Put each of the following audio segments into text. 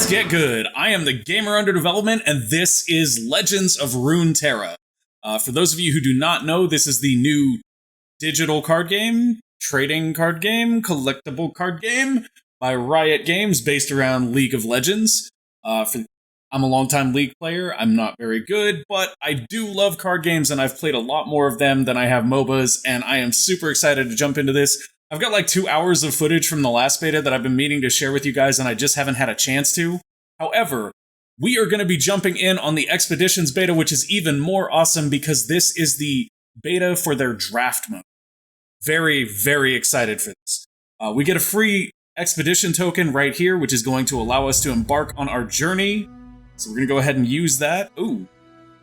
Let's get good. I am the gamer under development, and this is Legends of Runeterra. For those of you who do not know, this is the new digital card game, trading card game, collectible card game by Riot Games based around League of Legends. I'm a longtime League player. I'm not very good, but I do love card games, and I've played a lot more of them than I have MOBAs, and I am super excited to jump into this. I've got like 2 hours of footage from the last beta that I've been meaning to share with you guys, and I just haven't had a chance to. However, we are going to be jumping in on the Expeditions beta, which is even more awesome because this is the beta for their draft mode. Very, very excited for this. We get a free Expedition token right here, which is going to allow us to embark on our journey. So we're going to go ahead and use that. Ooh,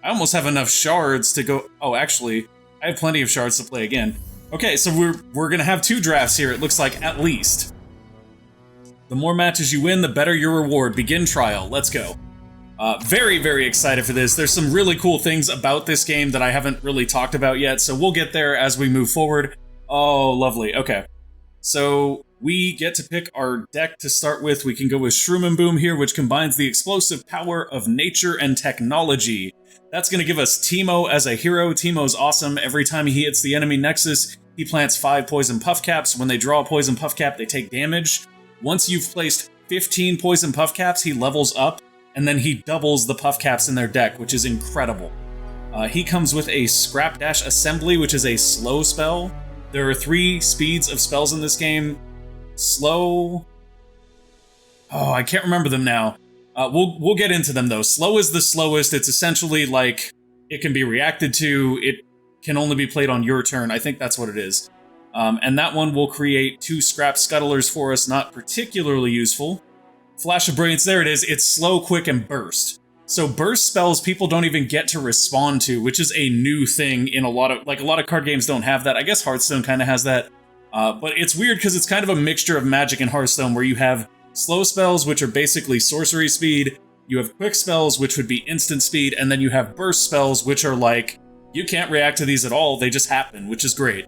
I almost have enough shards to go... Oh, actually, I have plenty of shards to play again. Okay, so we're going to have 2 drafts here, it looks like, at least. The more matches you win, the better your reward. Begin trial. Let's go. Very, very excited for this. There's some really cool things about this game that I haven't really talked about yet, so we'll get there as we move forward. Oh, lovely. Okay. So we get to pick our deck to start with. We can go with Shroom and Boom here, which combines the explosive power of nature and technology. That's going to give us TEEMO as a hero. TEEMO's awesome. Every time he hits the enemy nexus, he plants 5 poison puff caps. When they draw a poison puff cap, they take damage. Once you've placed 15 poison puff caps, he levels up, and then he doubles the puff caps in their deck, which is incredible. He comes with a Scrap Dash Assembly, which is a slow spell. There are 3 speeds of spells in this game. Slow... Oh, I can't remember them now. We'll get into them, though. Slow is the slowest. It's essentially like it can be reacted to. It can only be played on your turn. I think that's what it is. And that one will create 2 Scrap Scuttlers for us, not particularly useful. Flash of Brilliance, there it is. It's slow, quick, and burst. So burst spells people don't even get to respond to, which is a new thing in a lot of card games don't have that. I guess Hearthstone kind of has that. But it's weird because it's kind of a mixture of Magic and Hearthstone where you have slow spells, which are basically sorcery speed. You have quick spells, which would be instant speed. And then you have burst spells, which are like, you can't react to these at all. They just happen, which is great.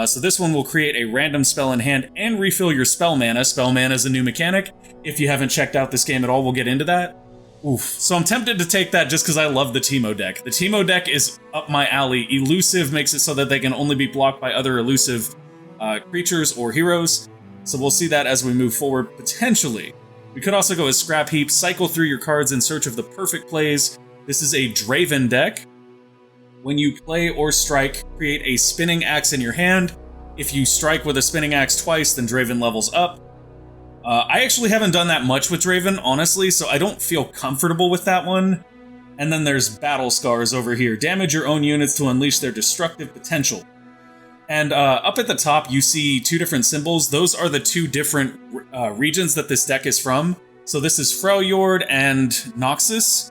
So this one will create a random spell in hand and refill your spell mana. Spell mana is a new mechanic. If you haven't checked out this game at all, we'll get into that. Oof. So I'm tempted to take that just because I love the TEEMO deck. The TEEMO deck is up my alley. Elusive makes it so that they can only be blocked by other elusive creatures or heroes. So we'll see that as we move forward, potentially. We could also go as Scrap Heap, cycle through your cards in search of the perfect plays. This is a Draven deck. When you play or strike, create a spinning axe in your hand. If you strike with a spinning axe twice, then Draven levels up. I actually haven't done that much with Draven, honestly, so I don't feel comfortable with that one. And then there's Battle Scars over here. Damage your own units to unleash their destructive potential. And up at the top, you see 2 different symbols. Those are the 2 different regions that this deck is from. So this is Freljord and Noxus.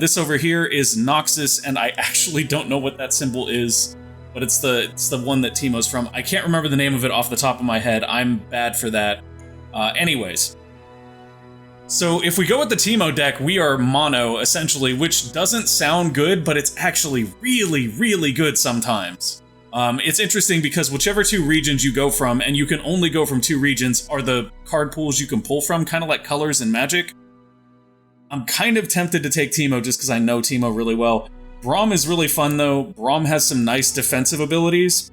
This over here is Noxus, and I actually don't know what that symbol is, but it's the one that TEEMO's from. I can't remember the name of it off the top of my head. I'm bad for that. Anyways. So if we go with the TEEMO deck, we are mono, essentially, which doesn't sound good, but it's actually really, really good sometimes. It's interesting because whichever 2 regions you go from, and you can only go from 2 regions, are the card pools you can pull from, kind of like colors in Magic. I'm kind of tempted to take TEEMO just because I know TEEMO really well. Braum is really fun, though. Braum has some nice defensive abilities.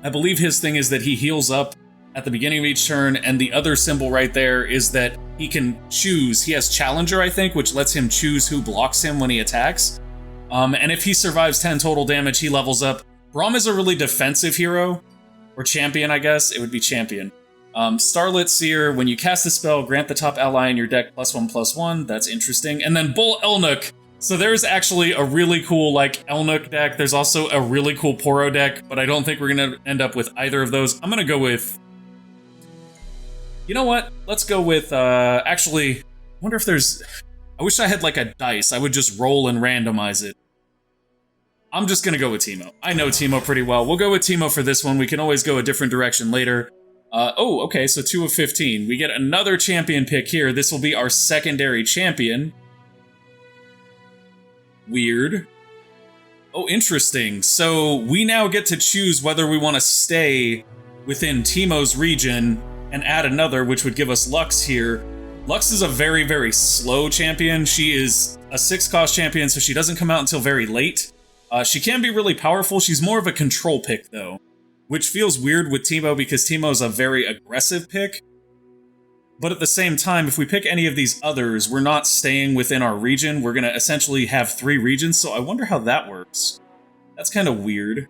I believe his thing is that he heals up at the beginning of each turn, and the other symbol right there is that he can choose. He has Challenger, I think, which lets him choose who blocks him when he attacks. And if he survives 10 total damage, he levels up. Braum is a really defensive hero, or champion, I guess. It would be champion. Starlit Seer, when you cast a spell, grant the top ally in your deck +1/+1. That's interesting. And then Bull Elnuk. So there's actually a really cool, like, Elnuk deck. There's also a really cool Poro deck, but I don't think we're going to end up with either of those. I'm going to go with... You know what? Let's go with, actually, I wonder if there's... I wish I had, like, a dice. I would just roll and randomize it. I'm just going to go with TEEMO. I know TEEMO pretty well. We'll go with TEEMO for this one. We can always go a different direction later. Oh, okay, so 2 of 15. We get another champion pick here. This will be our secondary champion. Weird. Oh, interesting. So we now get to choose whether we want to stay within TEEMO's region and add another, which would give us Lux here, Lux is a very, very slow champion. She is a 6-cost champion, so she doesn't come out until very late. She can be really powerful. She's more of a control pick, though, which feels weird with TEEMO because TEEMO is a very aggressive pick. But at the same time, if we pick any of these others, we're not staying within our region. We're going to essentially have 3 regions, so I wonder how that works. That's kind of weird.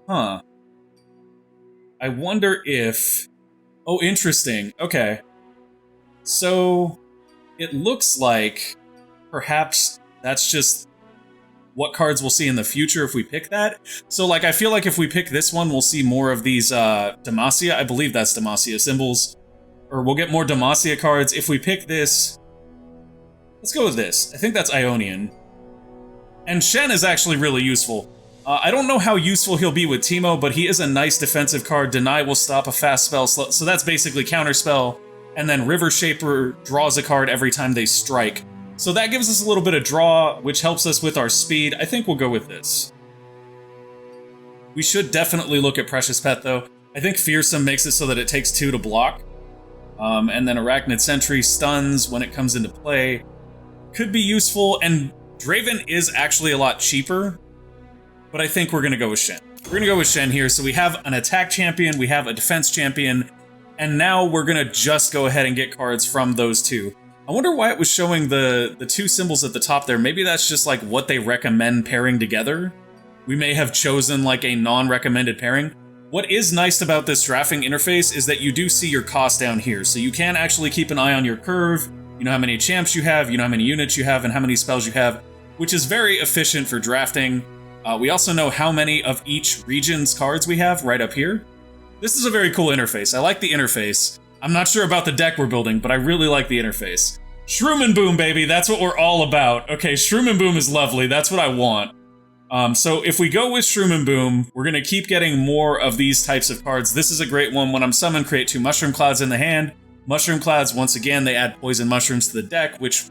Huh. I wonder if... Oh, interesting. Okay. So, it looks like perhaps that's just what cards we'll see in the future if we pick that. So, like, I feel like if we pick this one, we'll see more of these Demacia. I believe that's Demacia symbols. Or we'll get more Demacia cards. If we pick this... Let's go with this. I think that's Ionian. And Shen is actually really useful. I don't know how useful he'll be with TEEMO, but he is a nice defensive card. Deny will stop a fast spell, so that's basically counterspell. And then River Shaper draws a card every time they strike. So that gives us a little bit of draw, which helps us with our speed. I think we'll go with this. We should definitely look at Precious Pet, though. I think Fearsome makes it so that it takes 2 to block. And then Arachnid Sentry stuns when it comes into play. Could be useful, and Draven is actually a lot cheaper. But I think we're going to go with Shen. We're going to go with Shen here. So we have an attack champion, we have a defense champion, and now we're going to just go ahead and get cards from those 2. I wonder why it was showing the 2 symbols at the top there. Maybe that's just like what they recommend pairing together. We may have chosen like a non-recommended pairing. What is nice about this drafting interface is that you do see your cost down here. So you can actually keep an eye on your curve. You know how many champs you have, you know how many units you have, and how many spells you have, which is very efficient for drafting. We also know how many of each region's cards we have right up here. This is a very cool interface. I like the interface. I'm not sure about the deck we're building, but I really like the interface. Shroom and Boom, baby, that's what we're all about. Okay, Shroom and Boom is lovely, that's what I want. So if we go with Shroom and Boom, we're gonna keep getting more of these types of cards. This is a great one. When I'm summoned, create 2 Mushroom Clouds in the hand. Mushroom Clouds, once again, they add poison mushrooms to the deck, which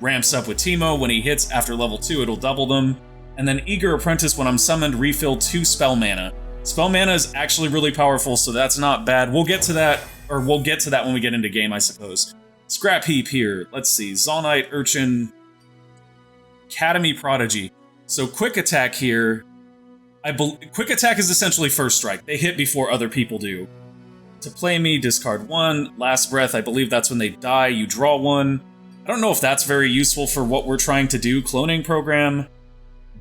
ramps up with TEEMO. When he hits after level 2, it'll double them. And then Eager Apprentice, when I'm summoned, refill 2 spell mana. Spell mana is actually really powerful, so that's not bad. We'll get to that, or we'll get to that when we get into game, I suppose. Scrap Heap here. Let's see. Zonite, Urchin, Academy Prodigy. So Quick Attack here. Quick Attack is essentially first strike. They hit before other people do. To play me, discard 1. Last Breath, I believe that's when they die. You draw 1. I don't know if that's very useful for what we're trying to do. Cloning Program.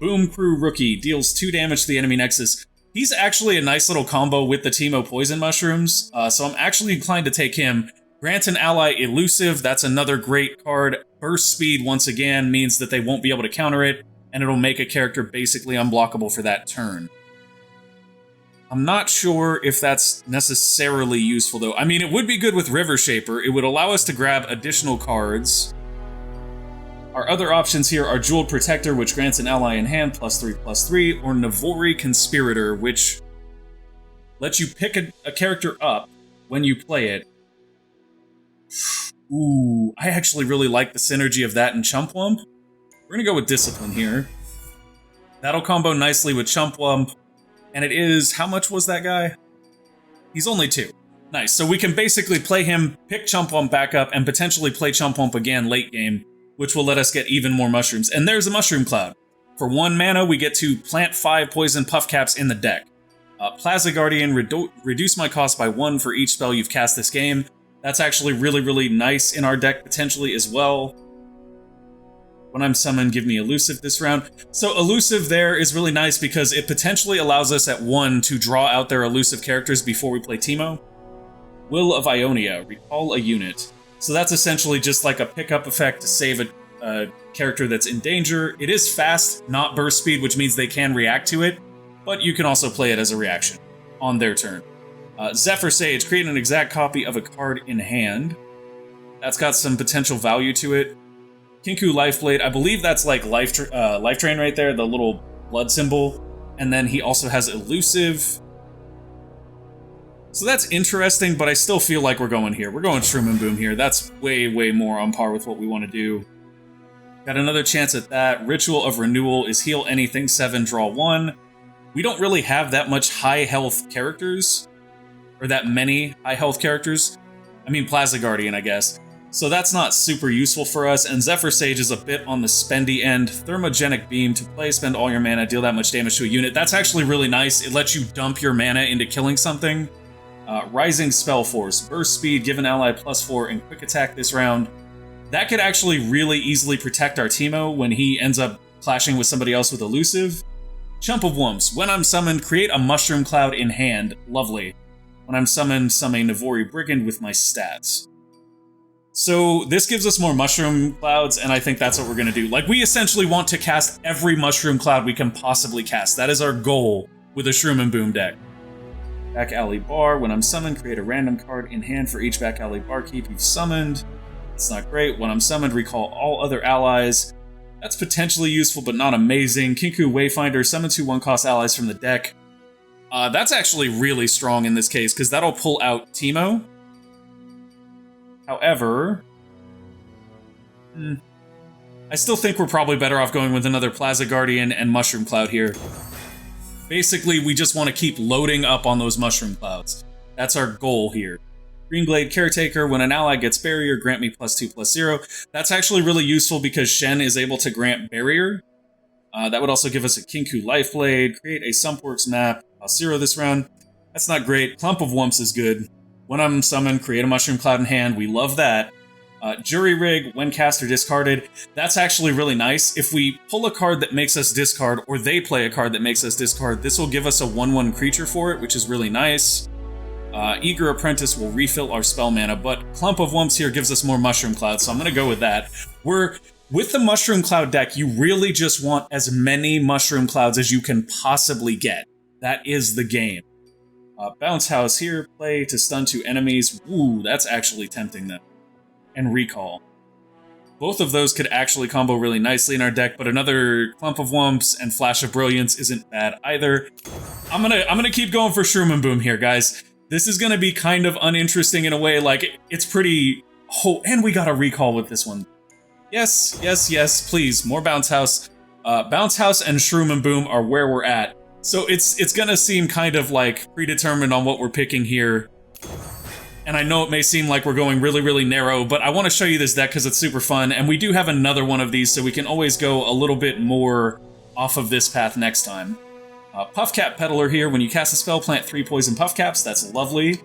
Boom Crew Rookie deals 2 damage to the enemy nexus. He's actually a nice little combo with the TEEMO Poison Mushrooms, so I'm actually inclined to take him. Grant an ally Elusive, that's another great card. Burst Speed, once again, means that they won't be able to counter it, and it'll make a character basically unblockable for that turn. I'm not sure if that's necessarily useful, though. I mean, it would be good with River Shaper. It would allow us to grab additional cards. Our other options here are Jeweled Protector, which grants an ally in hand, +3/+3, or Navori Conspirator, which lets you pick a character up when you play it. Ooh, I actually really like the synergy of that and Chumpwump. We're gonna go with Discipline here. That'll combo nicely with Chumpwump, and it is... how much was that guy? He's only 2. Nice, so we can basically play him, pick Chumpwump back up, and potentially play Chumpwump again late game, which will let us get even more mushrooms. And there's a Mushroom Cloud. For 1 mana, we get to plant 5 Poison Puff Caps in the deck. Plaza Guardian, reduce my cost by 1 for each spell you've cast this game. That's actually really, really nice in our deck potentially as well. When I'm summoned, give me Elusive this round. So Elusive there is really nice because it potentially allows us at 1 to draw out their elusive characters before we play TEEMO. Will of Ionia, recall a unit. So that's essentially just like a pickup effect to save a character that's in danger. It is fast, not burst speed, which means they can react to it, but you can also play it as a reaction on their turn. Zephyr Sage, create an exact copy of a card in hand. That's got some potential value to it. Kinku Lifeblade, I believe that's like Life Drain right there, the little blood symbol. And then he also has Elusive. So that's interesting, but I still feel like we're going here. We're going Shroom and Boom here. That's way, way more on par with what we want to do. Got another chance at that. Ritual of Renewal is heal anything 7, draw 1. We don't really have that much high health characters, or that many high health characters. Plaza Guardian, I guess. So that's not super useful for us, and Zephyr Sage is a bit on the spendy end. Thermogenic Beam, to play, spend all your mana, deal that much damage to a unit. That's actually really nice. It lets you dump your mana into killing something. Rising Spell Force, burst speed, give an ally +4 and quick attack this round. That could actually really easily protect our TEEMO when he ends up clashing with somebody else with Elusive. Chump of Wumps, when I'm summoned, create a Mushroom Cloud in hand. Lovely. When I'm summoned, summon a Navori Brigand with my stats. So this gives us more Mushroom Clouds, and I think that's what we're going to do. Like, we essentially want to cast every Mushroom Cloud we can possibly cast. That is our goal with a Shroom and Boom deck. Back Alley Bar, when I'm summoned, create a random card in hand for each Back Alley Barkeep you've summoned. That's not great. When I'm summoned, recall all other allies. That's potentially useful, but not amazing. Kinku Wayfinder, summon 2 1-cost allies from the deck. That's actually really strong in this case, because that'll pull out TEEMO. However, I still think we're probably better off going with another Plaza Guardian and Mushroom Cloud here. Basically, we just want to keep loading up on those Mushroom Clouds. That's our goal here. Greenglade Caretaker, when an ally gets Barrier, grant me +2/+0. That's actually really useful because Shen is able to grant Barrier. That would also give us a Kinku Lifeblade, create a Sumpworks map, I'll 0 this round. That's not great. Clump of Wumps is good. When I'm summoned, create a Mushroom Cloud in hand. We love that. Jury Rig, when cast or discarded. That's actually really nice. If we pull a card that makes us discard, or they play a card that makes us discard, this will give us a 1/1 creature for it, which is really nice. Eager Apprentice will refill our spell mana, but Clump of Wumps here gives us more Mushroom Clouds, so I'm going to go with that. With the Mushroom Cloud deck, you really just want as many Mushroom Clouds as you can possibly get. That is the game. Bounce House here, play to stun 2 enemies. Ooh, that's actually tempting them. And Recall. Both of those could actually combo really nicely in our deck, but another Clump of Wumps and Flash of Brilliance isn't bad either. I'm gonna keep going for Shroom and Boom here, guys. This is gonna be kind of uninteresting in a way, like, it's pretty... Oh, and we got a Recall with this one. Yes, yes, yes, please, more Bounce House. Bounce House and Shroom and Boom are where we're at. So it's gonna seem kind of like predetermined on what we're picking here. And I know it may seem like we're going really, really narrow, but I want to show you this deck because it's super fun, and we do have another one of these, so we can always go a little bit more off of this path next time. Puffcap Peddler here, when you cast a spell, plant 3 poison Puffcaps. That's lovely.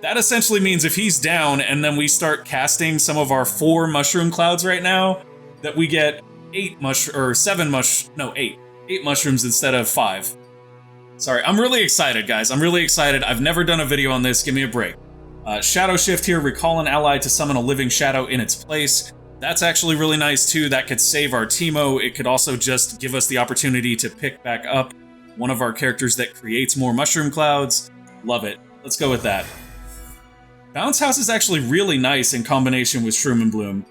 That essentially means if he's down and then we start casting some of our 4 Mushroom Clouds right now, that we get 8 mushrooms instead of 5. Sorry, I'm really excited, guys. I'm really excited. I've never done a video on this. Give me a break. Shadow Shift here, recall an ally to summon a living shadow in its place. That's actually really nice, too. That could save our TEEMO. It could also just give us the opportunity to pick back up one of our characters that creates more Mushroom Clouds. Love it. Let's go with that. Bounce House is actually really nice in combination with Shroom and Bloom.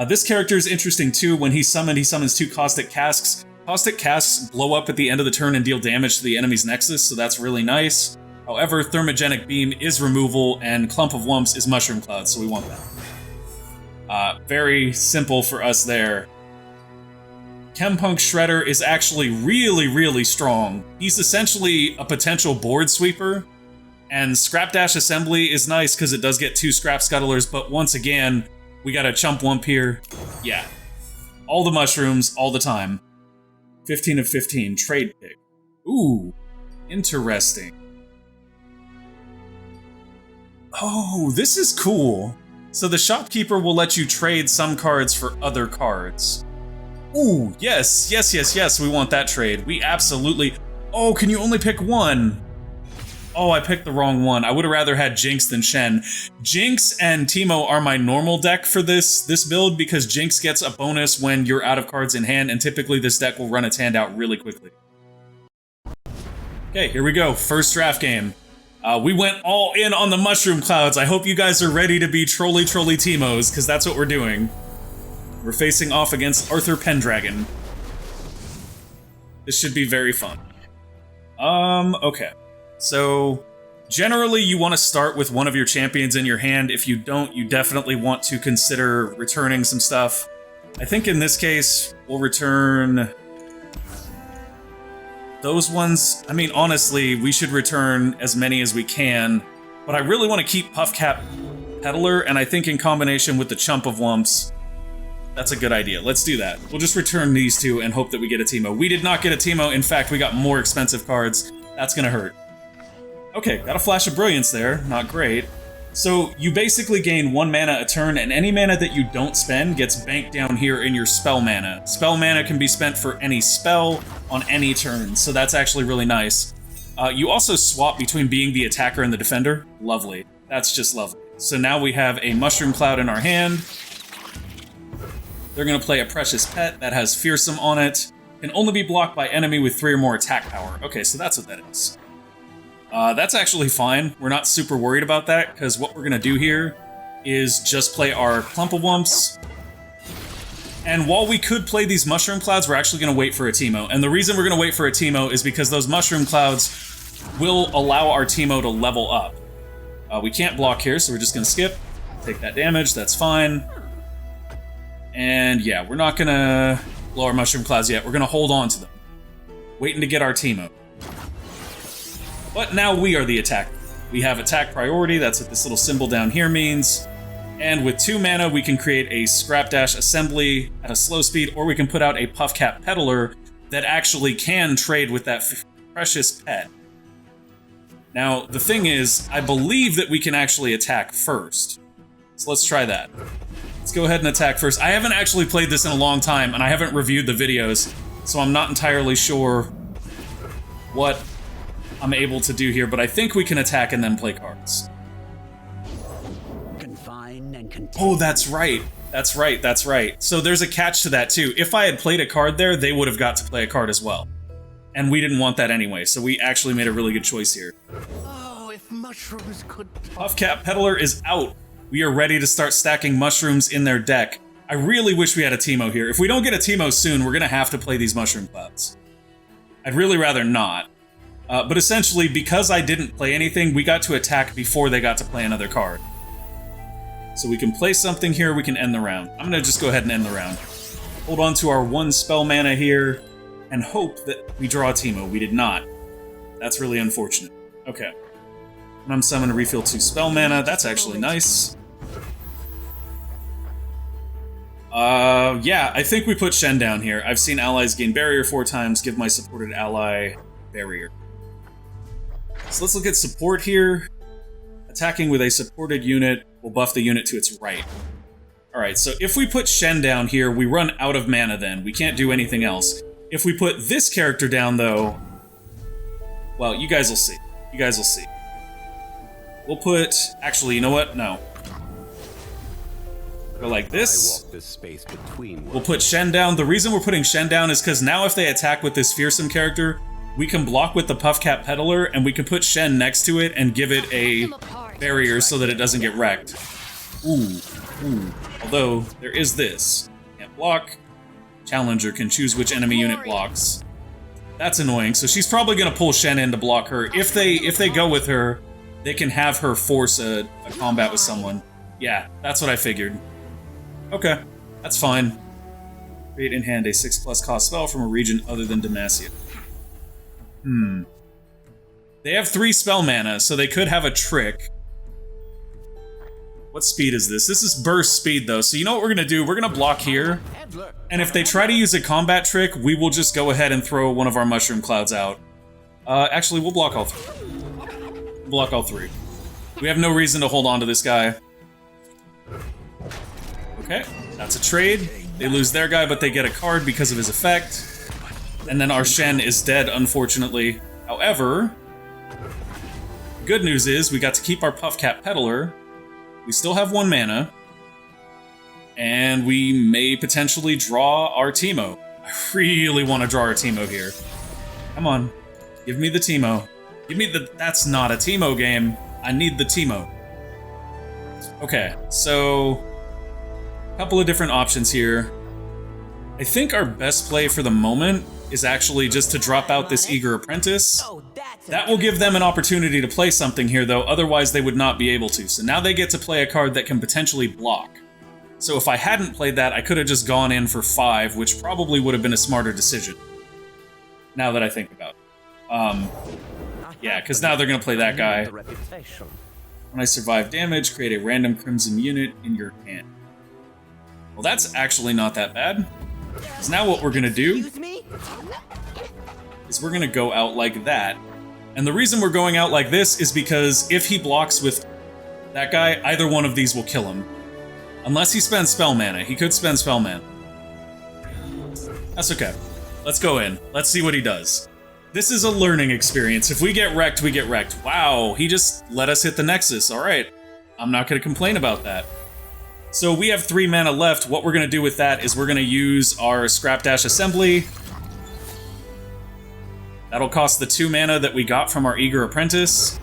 This character is interesting, too. When he's summoned, he summons 2 Caustic Casks. Caustic Casks blow up at the end of the turn and deal damage to the enemy's Nexus, so that's really nice. However, Thermogenic Beam is removal, and Clump of Wumps is Mushroom Cloud, so we want that. Very simple for us there. Chempunk Shredder is actually really, really strong. He's essentially a potential board sweeper, and Scrapdash Assembly is nice because it does get 2 Scrap Scuttlers, but once again, we got a Chump Wump here. Yeah. All the mushrooms, all the time. 15 of 15, trade pick. Ooh, interesting. Oh, this is cool. So the shopkeeper will let you trade some cards for other cards. Ooh, yes, yes, yes, yes, we want that trade. We absolutely... Oh, can you only pick one? Oh, I picked the wrong one. I would have rather had Jinx than Shen. Jinx and TEEMO are my normal deck for this build because Jinx gets a bonus when you're out of cards in hand, and typically this deck will run its hand out really quickly. Okay, here we go. First draft game. We went all in on the Mushroom Clouds. I hope you guys are ready to be trolly TEEMOs, because that's what we're doing. We're facing off against Arthur Pendragon. This should be very fun. Okay. So, generally you want to start with one of your champions in your hand. If you don't, you definitely want to consider returning some stuff. I think in this case, we'll return... those ones. I mean, honestly, we should return as many as we can, but I really want to keep Puffcap Peddler, and I think in combination with the Chump of Wumps, that's a good idea. Let's do that. We'll just return these two and hope that we get a TEEMO. We did not get a TEEMO. In fact, we got more expensive cards. That's gonna hurt. Okay, got a Flash of Brilliance there. Not great. So you basically gain 1 mana a turn, and any mana that you don't spend gets banked down here in your spell mana. Spell mana can be spent for any spell on any turn, so that's actually really nice. You also swap between being the attacker and the defender. Lovely. That's just lovely. So now we have a Mushroom Cloud in our hand. They're going to play a Precious Pet that has Fearsome on it. Can only be blocked by enemy with 3 or more attack power. Okay, so that's what that is. That's actually fine. We're not super worried about that, because what we're going to do here is just play our Clump of Wumps. And while we could play these Mushroom Clouds, we're actually going to wait for a TEEMO. And the reason we're going to wait for a TEEMO is because those Mushroom Clouds will allow our TEEMO to level up. We can't block here, so we're just going to skip. Take that damage, that's fine. And yeah, we're not going to blow our Mushroom Clouds yet. We're going to hold on to them. Waiting to get our TEEMO. But now we are the attacker. We have attack priority, that's what this little symbol down here means. And with 2 mana, we can create a Scrapdash Assembly at a slow speed, or we can put out a Puffcap Peddler that actually can trade with that Precious Pet. Now, the thing is, I believe that we can actually attack first. So let's try that. Let's go ahead and attack first. I haven't actually played this in a long time, and I haven't reviewed the videos, so I'm not entirely sure what I'm able to do here, but I think we can attack and then play cards. Confine and contain. Oh, that's right. That's right, that's right. So there's a catch to that, too. If I had played a card there, they would have got to play a card as well. And we didn't want that anyway, so we actually made a really good choice here. Oh, if mushrooms could talk. Puffcap Peddler is out. We are ready to start stacking mushrooms in their deck. I really wish we had a TEEMO here. If we don't get a TEEMO soon, we're going to have to play these Mushroom Clouds. I'd really rather not. But essentially, because I didn't play anything, we got to attack before they got to play another card. So we can play something here, we can end the round. I'm going to just go ahead and end the round. Hold on to our 1 spell mana here, and hope that we draw a TEEMO. We did not. That's really unfortunate. Okay. When I'm summoned to refill 2 spell mana, that's actually nice. Yeah, I think we put Shen down here. I've seen allies gain barrier 4 times, give my supported ally barrier. So let's look at support here. Attacking with a supported unit will buff the unit to its right. Alright, so if we put Shen down here, we run out of mana then. We can't do anything else. If we put this character down, though, well, you guys will see. You guys will see. We'll put... Actually, you know what? No. Go like this. We'll put Shen down. The reason we're putting Shen down is because now if they attack with this fearsome character, we can block with the Puffcap Peddler, and we can put Shen next to it and give it a barrier so that it doesn't get wrecked. Ooh. Ooh. Although, there is this. Can't block. Challenger can choose which enemy unit blocks. That's annoying, so she's probably going to pull Shen in to block her. If they go with her, they can have her force a combat with someone. Yeah, that's what I figured. Okay, that's fine. Create in hand a 6+ cost spell from a region other than Demacia. They have 3 spell mana, so they could have a trick. What speed is this? This is burst speed, though, so you know what we're gonna do? We're gonna block here, and if they try to use a combat trick, we will just go ahead and throw one of our Mushroom Clouds out. Actually, we'll block all 3. We'll block all 3. We have no reason to hold on to this guy. Okay, that's a trade. They lose their guy, but they get a card because of his effect. And then our Shen is dead, unfortunately. However, good news is we got to keep our Puffcap Peddler. We still have 1 mana. And we may potentially draw our TEEMO. I really want to draw our TEEMO here. Come on. Give me the TEEMO. Give me the... That's not a TEEMO game. I need the TEEMO. Okay, so... a couple of different options here. I think our best play for the moment is actually just to drop out this Eager Apprentice. That will give them an opportunity to play something here, though, otherwise they would not be able to. So now they get to play a card that can potentially block. So if I hadn't played that, I could have just gone in for 5, which probably would have been a smarter decision. Now that I think about it. Yeah, because now they're going to play that guy. When I survive damage, create a random crimson unit in your hand. Well, that's actually not that bad. So now what we're gonna do is we're gonna go out like that. And the reason we're going out like this is because if he blocks with that guy, either one of these will kill him. Unless he spends spell mana. He could spend spell mana. That's okay. Let's go in. Let's see what he does. This is a learning experience. If we get wrecked, we get wrecked. Wow, he just let us hit the Nexus. Alright. I'm not going to complain about that. So we have 3 mana left. What we're going to do with that is we're going to use our Scrap Dash Assembly. That'll cost the 2 mana that we got from our Eager Apprentice.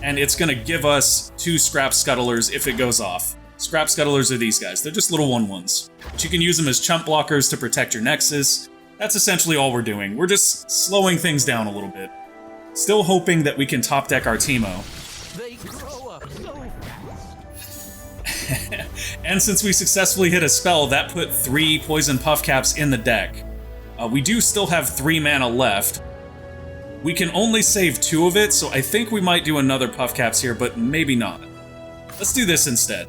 And it's going to give us 2 Scrap Scuttlers if it goes off. Scrap Scuttlers are these guys. They're just little 1/1s. But you can use them as chump blockers to protect your Nexus. That's essentially all we're doing. We're just slowing things down a little bit. Still hoping that we can top deck our TEEMO. They grow up so fast. And since we successfully hit a spell, that put 3 Poison Puff Caps in the deck. We do still have 3 mana left. We can only save 2 of it, so I think we might do another Puff Caps here, but maybe not. Let's do this instead.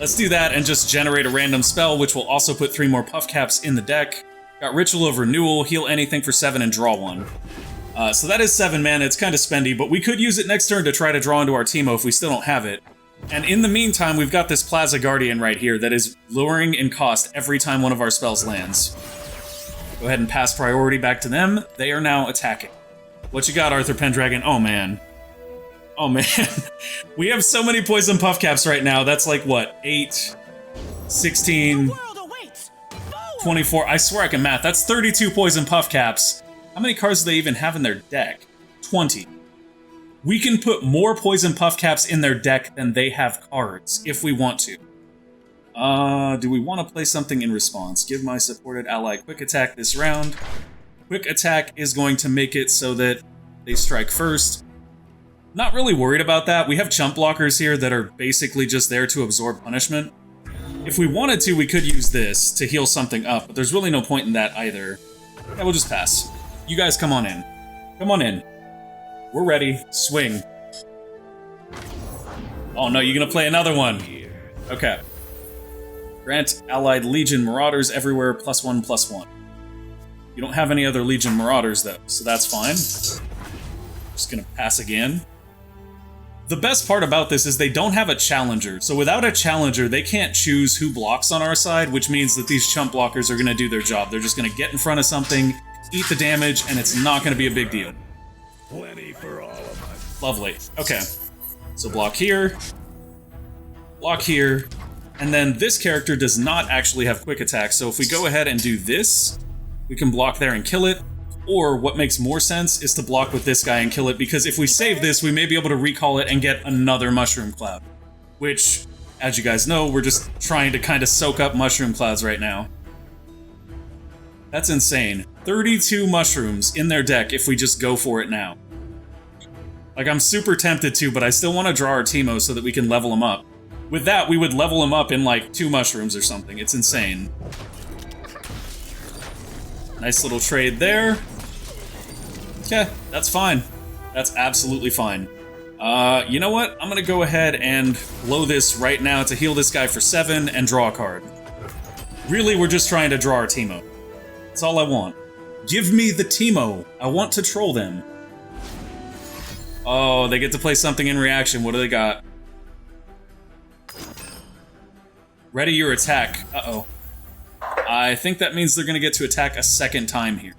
Let's do that and just generate a random spell, which will also put 3 more Puff Caps in the deck. Got Ritual of Renewal, heal anything for 7 and draw 1. So that is 7 mana, it's kind of spendy, but we could use it next turn to try to draw into our TEEMO if we still don't have it. And in the meantime, we've got this Plaza Guardian right here that is luring in cost every time one of our spells lands. Go ahead and pass priority back to them. They are now attacking. What you got, Arthur Pendragon? Oh, man. Oh, man. We have so many Poison Puff Caps right now. That's like, what, 8, 16, 24. I swear I can math. That's 32 Poison Puff Caps. How many cards do they even have in their deck? 20. We can put more Poison Puff Caps in their deck than they have cards, if we want to. Do we want to play something in response? Give my supported ally Quick Attack this round. Quick Attack is going to make it so that they strike first. Not really worried about that. We have chump blockers here that are basically just there to absorb punishment. If we wanted to, we could use this to heal something up, but there's really no point in that either. Yeah, we'll just pass. You guys come on in. Come on in. We're ready. Swing. Oh no, you're gonna play another one. Okay. Grant allied Legion Marauders everywhere +1/+1. You don't have any other Legion Marauders though, so that's fine. Just gonna pass again. The best part about this is they don't have a challenger, so without a challenger, they can't choose who blocks on our side, which means that these chump blockers are gonna do their job. They're just gonna get in front of something, eat the damage, and it's not gonna be a big deal. Plenty for all of us. Lovely. Okay. So block here, and then this character does not actually have quick attack, so if we go ahead and do this, we can block there and kill it. Or what makes more sense is to block with this guy and kill it, because if we save this, we may be able to recall it and get another Mushroom Cloud. Which, as you guys know, we're just trying to kind of soak up Mushroom Clouds right now. That's insane. 32 mushrooms in their deck if we just go for it now. Like, I'm super tempted to, but I still want to draw our TEEMO so that we can level him up. With that, we would level him up in like 2 mushrooms or something. It's insane. Nice little trade there. Okay, that's fine. That's absolutely fine. You know what? I'm gonna go ahead and blow this right now to heal this guy for 7 and draw a card. Really, we're just trying to draw our TEEMO. That's all I want. Give me the TEEMO. I want to troll them. Oh, they get to play something in reaction. What do they got? Ready your attack. Uh-oh. I think that means they're gonna get to attack a second time here.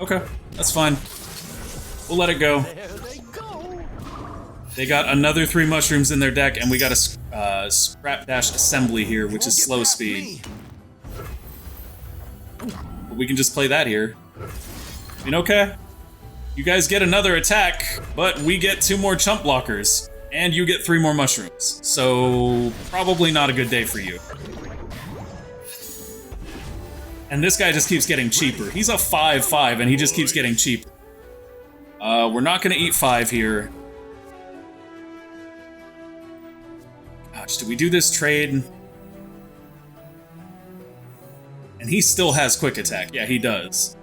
Okay, that's fine. We'll let it go. They got another 3 mushrooms in their deck, and we got a Scrap Dash Assembly here, which is slow speed. But we can just play that here. I mean, okay. You guys get another attack, but we get 2 more chump blockers, and you get 3 more mushrooms. So, probably not a good day for you. And this guy just keeps getting cheaper. He's a 5/5, and he just keeps getting cheaper. We're not gonna eat 5 here. Gosh, do we do this trade? And he still has quick attack. Yeah, he does.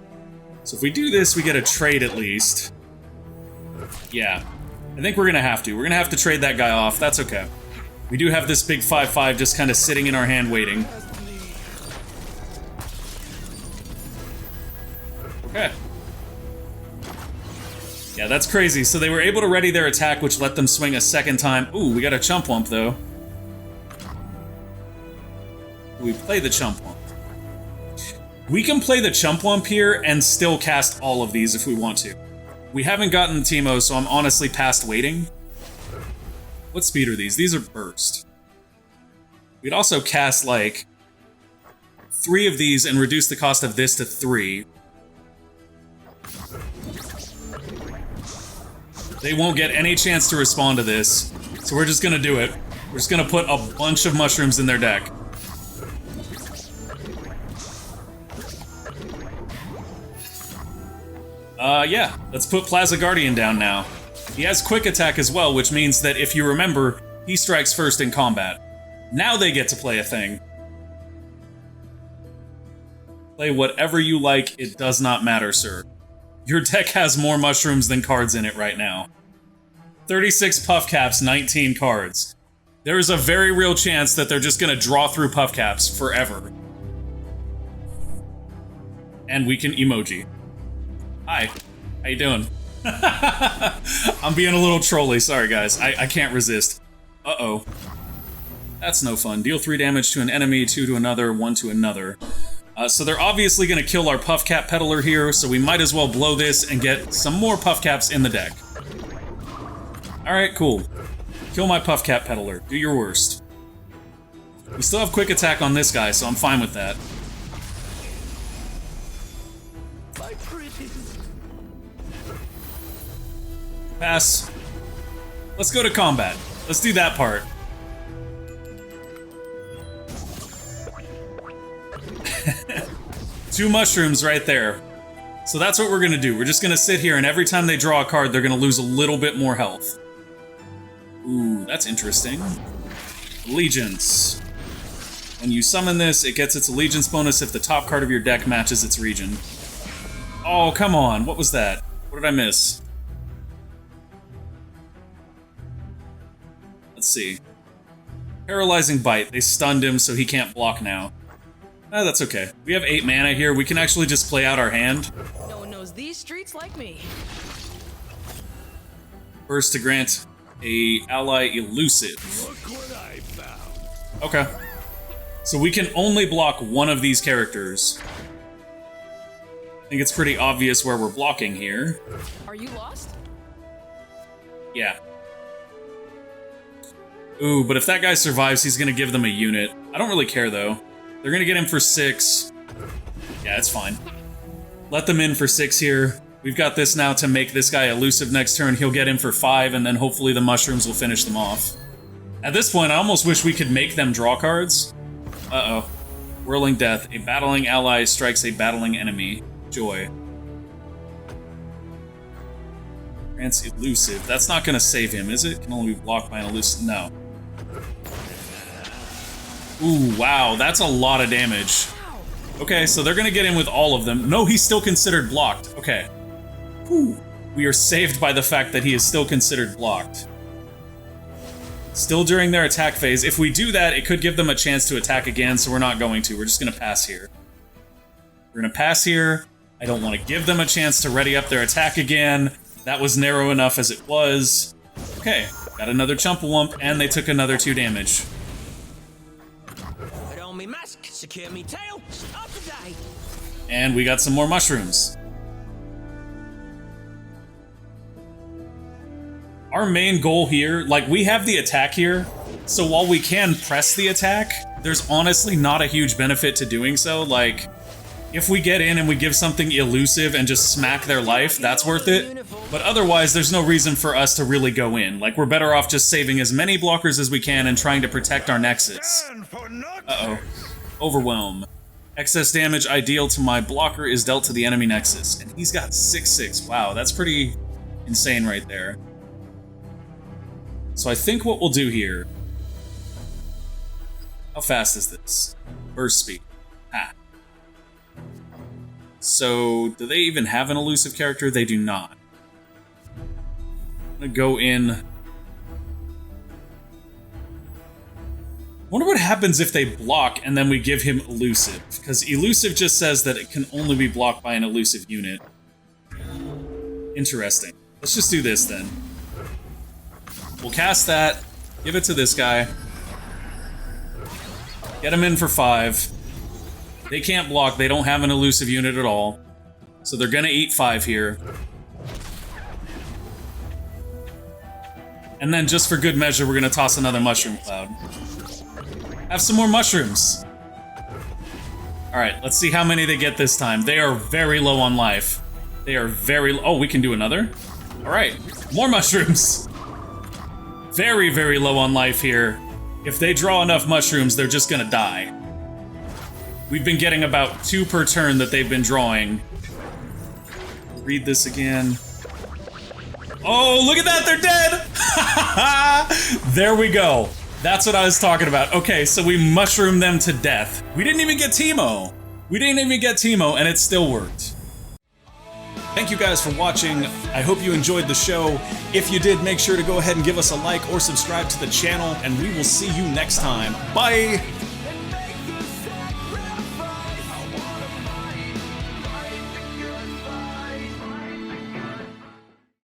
So if we do this, we get a trade at least. Yeah. I think we're gonna have to. We're gonna have to trade that guy off. That's okay. We do have this big 5/5 just kind of sitting in our hand waiting. Okay. Yeah, that's crazy. So they were able to ready their attack, which let them swing a second time. Ooh, we got a Chump Wump, though. We play the Chump Wump. We can play the Chump Wump here and still cast all of these if we want to. We haven't gotten the TEEMO, so I'm honestly past waiting. What speed are these? These are burst. We'd also cast, like, 3 of these and reduce the cost of this to 3. They won't get any chance to respond to this, so we're just gonna do it. We're just gonna put a bunch of mushrooms in their deck. Yeah, let's put Plaza Guardian down now. He has quick attack as well, which means that if you remember, he strikes first in combat. Now they get to play a thing. Play whatever you like, it does not matter, sir. Your deck has more mushrooms than cards in it right now. 36 puff caps, 19 cards. There is a very real chance that they're just gonna draw through puff caps forever. And we can emoji. Hi, how you doing? I'm being a little trolly, sorry guys. I can't resist. Uh-oh. That's no fun. Deal 3 damage to an enemy, 2 to another, 1 to another. So they're obviously going to kill our Puff Cap Peddler here, so we might as well blow this and get some more Puff Caps in the deck. Alright, cool. Kill my Puff Cap Peddler. Do your worst. We still have quick attack on this guy, so I'm fine with that. Pass. Let's go to combat. Let's do that part. Two mushrooms right there. So that's what we're gonna do. We're just gonna sit here, and every time they draw a card, they're gonna lose a little bit more health. Ooh, that's interesting. Allegiance. When you summon this, it gets its allegiance bonus if the top card of your deck matches its region. Oh, come on. What was that? What did I miss? Let's see. Paralyzing Bite. They stunned him, so he can't block now. That's okay. We have 8 mana here. We can actually just play out our hand. No one knows these streets like me. First to grant a ally elusive. Look what I found. Okay. So we can only block one of these characters. I think it's pretty obvious where we're blocking here. Are you lost? Yeah. Ooh, but if that guy survives, he's gonna give them a unit. I don't really care, though. They're gonna get him for 6. Yeah, it's fine. Let them in for 6 here. We've got this now to make this guy elusive next turn. He'll get in for 5, and then hopefully the mushrooms will finish them off. At this point, I almost wish we could make them draw cards. Uh-oh. Whirling Death. A battling ally strikes a battling enemy. Joy. Grants elusive. That's not gonna save him, is it? Can only be blocked by an elusive. No. Ooh, wow, that's a lot of damage. Okay, so they're gonna get in with all of them. No, he's still considered blocked. Okay. Whew. We are saved by the fact that he is still considered blocked. Still during their attack phase. If we do that, it could give them a chance to attack again, so we're not going to. We're just gonna pass here. We're gonna pass here. I don't want to give them a chance to ready up their attack again. That was narrow enough as it was. Okay, got another Chumpawump, and they took another 2 damage. Put on me mask, secure me tail, start the day. And we got some more mushrooms. Our main goal here, like, we have the attack here, so while we can press the attack, there's honestly not a huge benefit to doing so. Like, if we get in and we give something elusive and just smack their life, that's worth it. But otherwise, there's no reason for us to really go in. Like, we're better off just saving as many blockers as we can and trying to protect our Nexus. Uh-oh. Overwhelm. Excess damage ideal to my blocker is dealt to the enemy Nexus. And he's got 6/6. Wow, that's pretty insane right there. So I think what we'll do here... How fast is this? Burst speed. Ah. So, do they even have an elusive character? They do not. I'm gonna go in. Wonder what happens if they block and then we give him elusive, because elusive just says that it can only be blocked by an elusive unit. Interesting. Let's just do this then. We'll cast that, give it to this guy, get him in for 5. They can't block, they don't have an elusive unit at all, so they're gonna eat 5 here. And then just for good measure, we're gonna toss another mushroom cloud. Have some more mushrooms. Alright, let's see how many they get this time. They are very low on life. They are very oh, we can do another? Alright, more mushrooms. Very, very low on life here. If they draw enough mushrooms, they're just gonna die. We've been getting about 2 per turn that they've been drawing. Read this again. Oh, look at that, they're dead! There we go. That's what I was talking about. Okay, so we mushroomed them to death. We didn't even get TEEMO. And it still worked. Thank you guys for watching. I hope you enjoyed the show. If you did, make sure to go ahead and give us a like or subscribe to the channel, and we will see you next time. Bye!